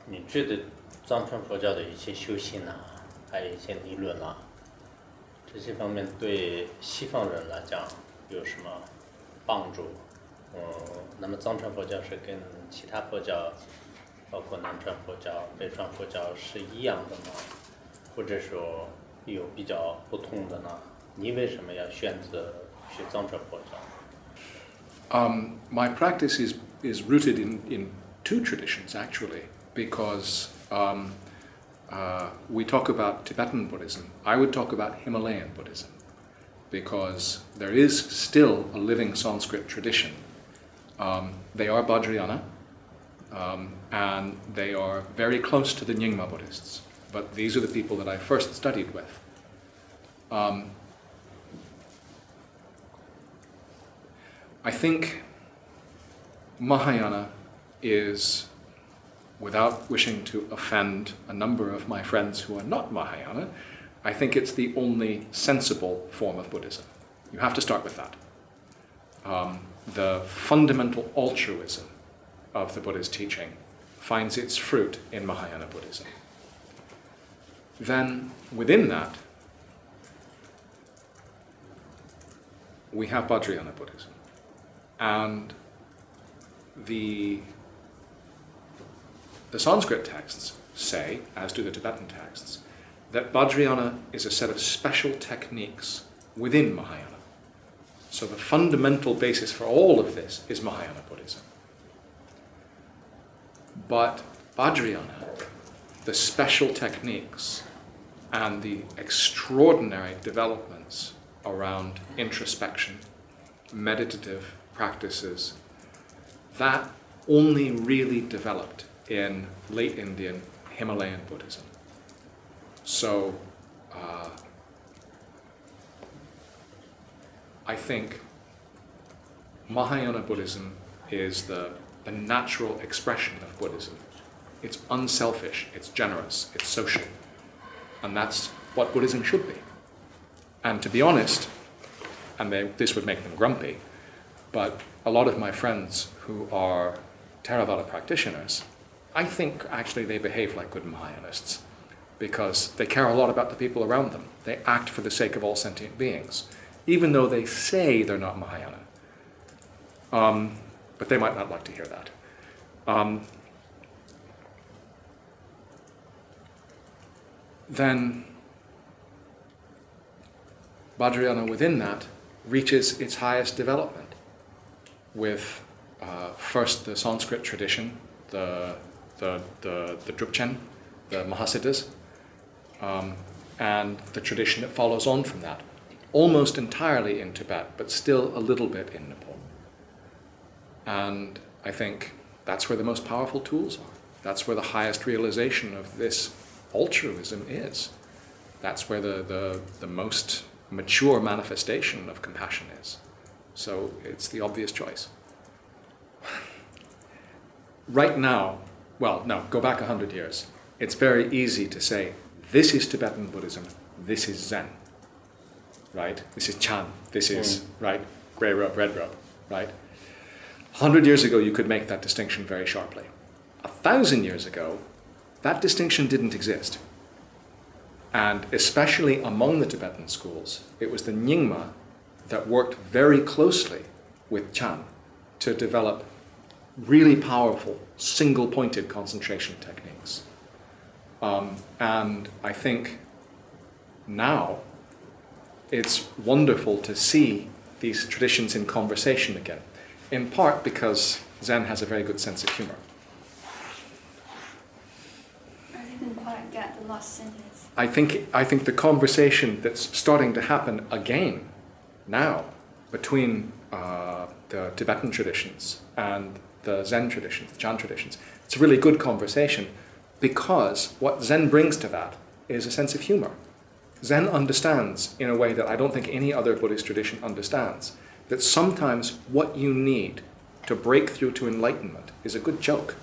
你觉得藏传佛教的一些修行啊，还有一些理论啊，这些方面对西方人来讲有什么帮助？那么藏传佛教是跟其他佛教，包括南传佛教、北传佛教是一样的吗？或者说有比较不同的呢？你为什么要选择学藏传佛教？ My practice is rooted in two traditions, actually, because we talk about Tibetan Buddhism. I would talk about Himalayan Buddhism, because there is still a living Sanskrit tradition. They are Vajrayana, and they are very close to the Nyingma Buddhists, but these are the people that I first studied with. I think Mahayana is, without wishing to offend a number of my friends who are not Mahayana, I think it's the only sensible form of Buddhism. You have to start with that. The fundamental altruism of the Buddha's teaching finds its fruit in Mahayana Buddhism. Then, within that, we have Vajrayana Buddhism. And the Sanskrit texts say, as do the Tibetan texts, that Vajrayana is a set of special techniques within Mahayana. So the fundamental basis for all of this is Mahayana Buddhism. But Vajrayana, the special techniques and the extraordinary developments around introspection, meditative practices, that only really developed in late Indian Himalayan Buddhism. So I think Mahayana Buddhism is the natural expression of Buddhism. It's unselfish, it's generous, it's social. And that's what Buddhism should be. And to be honest, and this would make them grumpy, but a lot of my friends who are Theravada practitioners, I think actually they behave like good Mahayanists because they care a lot about the people around them. They act for the sake of all sentient beings, even though they say they're not Mahayana. But they might not like to hear that. Then Vajrayana within that reaches its highest development with first the Sanskrit tradition, the Drupchen, the Mahasiddhas, and the tradition that follows on from that, almost entirely in Tibet, but still a little bit in Nepal. And I think that's where the most powerful tools are. That's where the highest realization of this altruism is. That's where the most mature manifestation of compassion is. So it's the obvious choice. Right now, well, no, go back 100 years. It's very easy to say, this is Tibetan Buddhism, this is Zen, right? This is Chan, this is, right, gray robe, red robe, right? 100 years ago, you could make that distinction very sharply. 1,000 years ago, that distinction didn't exist. And especially among the Tibetan schools, it was the Nyingma that worked very closely with Chan to develop really powerful, single-pointed concentration techniques. And I think now it's wonderful to see these traditions in conversation again, in part because Zen has a very good sense of humor. I didn't quite get the last sentence. I think the conversation that's starting to happen again now between the Tibetan traditions and the Zen traditions, the Chan traditions, it's a really good conversation because what Zen brings to that is a sense of humor. Zen understands in a way that I don't think any other Buddhist tradition understands, that sometimes what you need to break through to enlightenment is a good joke.